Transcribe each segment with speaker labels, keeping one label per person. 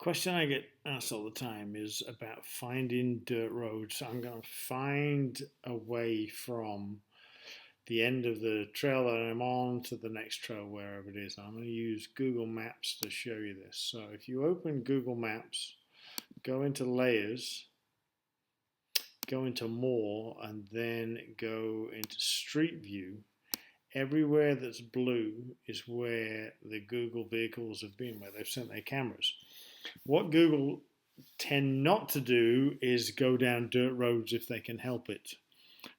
Speaker 1: Question I get asked all the time is about finding dirt roads. So I'm going to find a way from the end of the trail that I'm on to the next trail, wherever it is. I'm going to use Google Maps to show you this. So if you open Google Maps, go into Layers, go into More, and then go into Street View. Everywhere that's blue is where the Google vehicles have been, where they've sent their cameras. What Google tend not to do is go down dirt roads if they can help it.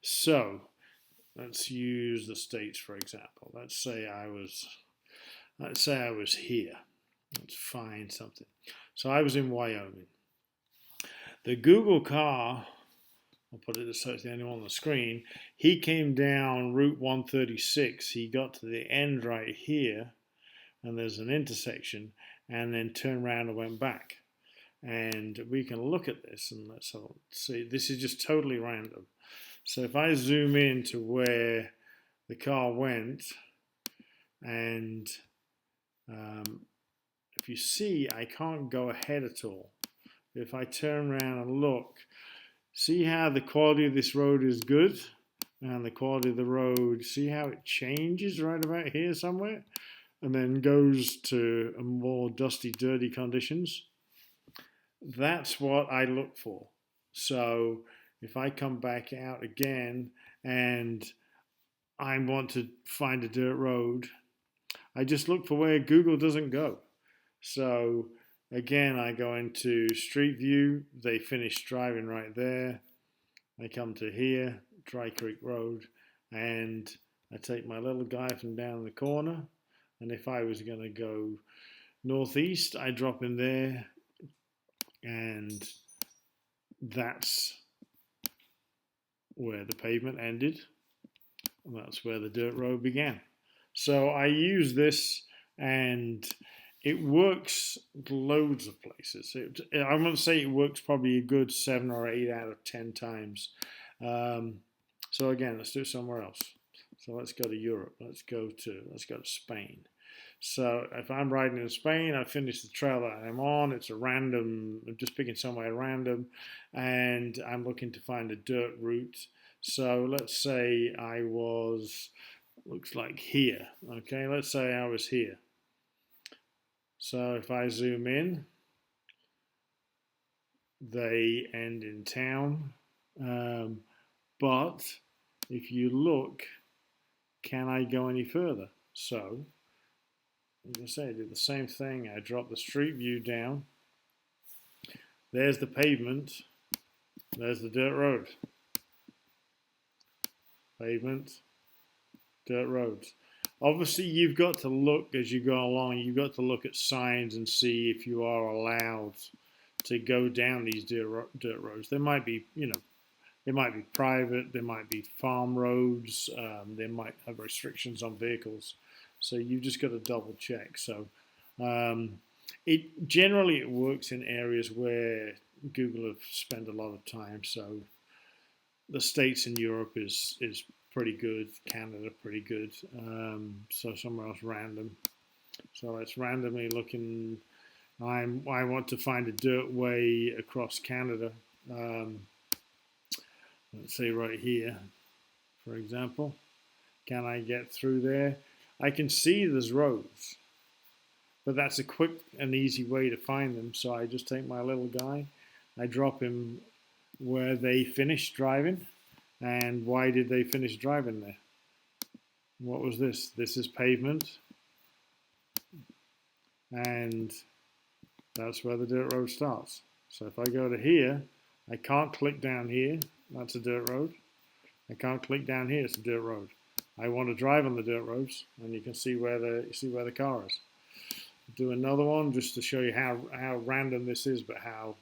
Speaker 1: So let's use the states for example. Let's say I was here. Let's find something. So I was in Wyoming. The Google car, I'll put it so it's the only one on the screen, he came down Route 136. He got to the end right here, and there's an intersection, and then turned around and went back. And we can look at this and let's see. This is just totally random. So if I zoom in to where the car went, and if you see, I can't go ahead at all. If I turn around and look, see how the quality of this road is good, and the quality of the road, see how it changes right about here somewhere, and then goes to a more dusty, dirty conditions. That's what I look for. So if I come back out again and I want to find a dirt road, I just look for where Google doesn't go. So again, I go into Street View. They finish driving right there. I come to here, Dry Creek Road, and I take my little guy from down the corner. And if I was going to go northeast, I drop in there, and that's where the pavement ended, and that's where the dirt road began. So I use this, and it works loads of places. I'm going to say it works probably a good 7 or 8 out of 10 times. So again, let's do it somewhere else. So let's go to Europe. Let's go to Spain. So if I'm riding in Spain, I finish the trail that I'm on. It's a random, I'm just picking somewhere random, and I'm looking to find a dirt route. So let's say I was, looks like here. Okay, let's say I was here. So if I zoom in, they end in town. But if you look, can I go any further? So as I say, I did the same thing. I dropped the street view down. There's the pavement. There's the dirt road. Pavement, dirt roads. Obviously, you've got to look as you go along. You've got to look at signs and see if you are allowed to go down these dirt roads. There might be, they might be private. There might be farm roads. They might have restrictions on vehicles. So you've just got to double check. So it works in areas where Google have spent a lot of time. So the States and Europe is pretty good. Canada pretty good. So somewhere else random. So it's randomly looking. I want to find a dirt way across Canada. Let's say right here, for example. Can I get through there? I can see there's roads, but that's a quick and easy way to find them. So I just take my little guy, I drop him where they finished driving. And why did they finish driving there? What was this? This is pavement, and that's where the dirt road starts. So if I go to here, I can't click down here. That's a dirt road. I can't click down here. It's a dirt road. I want to drive on the dirt roads, and you can see where the car is. Do another one just to show you how random this is, but how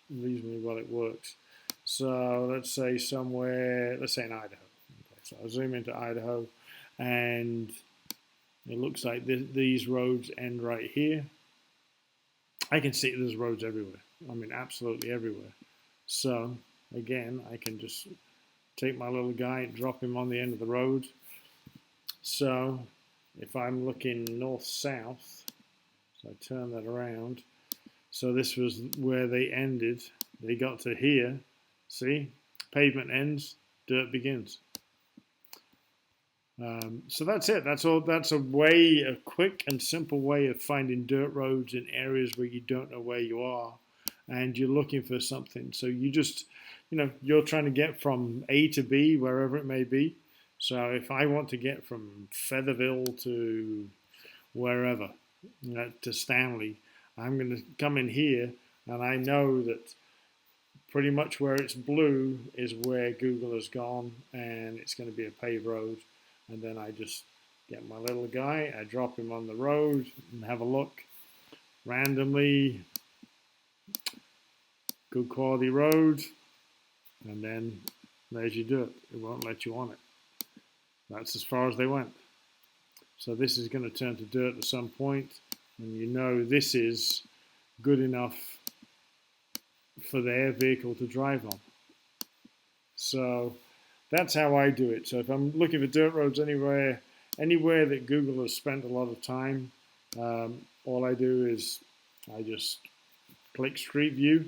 Speaker 1: reasonably well it works. So let's say let's say in Idaho. Okay, so I'll zoom into Idaho, and it looks like these roads end right here. I can see there's roads everywhere. I mean, absolutely everywhere. So again, I can just take my little guy and drop him on the end of the road. So if I'm looking north-south, so I turn that around. So this was where they ended. They got to here. See, pavement ends, dirt begins. So that's it. That's all. That's a quick and simple way of finding dirt roads in areas where you don't know where you are, and you're looking for something. So you just, you're trying to get from A to B, wherever it may be. So if I want to get from Featherville to wherever, to Stanley, I'm going to come in here, and I know that pretty much where it's blue is where Google has gone, and it's going to be a paved road. And then I just get my little guy, I drop him on the road and have a look randomly, good quality road, and then there's you do it. It won't let you on it. That's as far as they went. So this is going to turn to dirt at some point, and you know this is good enough for their vehicle to drive on. So that's how I do it. So if I'm looking for dirt roads anywhere that Google has spent a lot of time, all I do is I just click Street View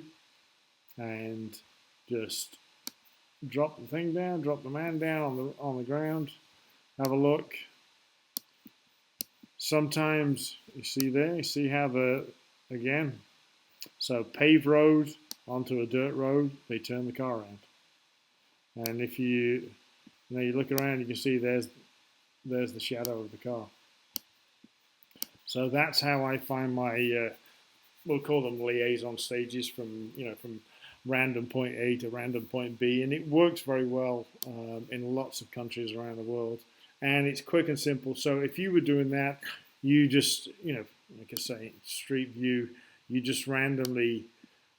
Speaker 1: and just drop the thing down, drop the man down on the ground, have a look. Sometimes you see how again, so paved road onto a dirt road, they turn the car around. And if you look around, you can see there's the shadow of the car. So that's how I find my, we'll call them liaison stages from random point A to random point B, and it works very well in lots of countries around the world, and it's quick and simple. So if you were doing that, you just, like I say, Street View, you just randomly,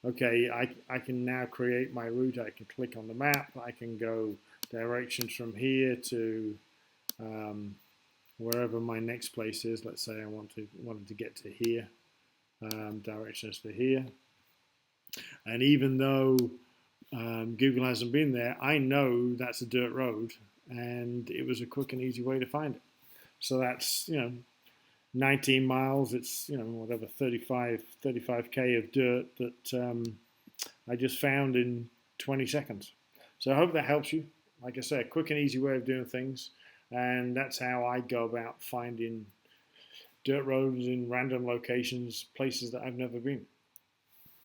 Speaker 1: okay, I can now create my route. I can click on the map. I can go directions from here to wherever my next place is. Let's say I wanted to get to here, directions to here. And even though Google hasn't been there, I know that's a dirt road, and it was a quick and easy way to find it. So that's 19 miles. It's whatever 35k of dirt that I just found in 20 seconds. So I hope that helps you. Like I said, a quick and easy way of doing things, and that's how I go about finding dirt roads in random locations, places that I've never been.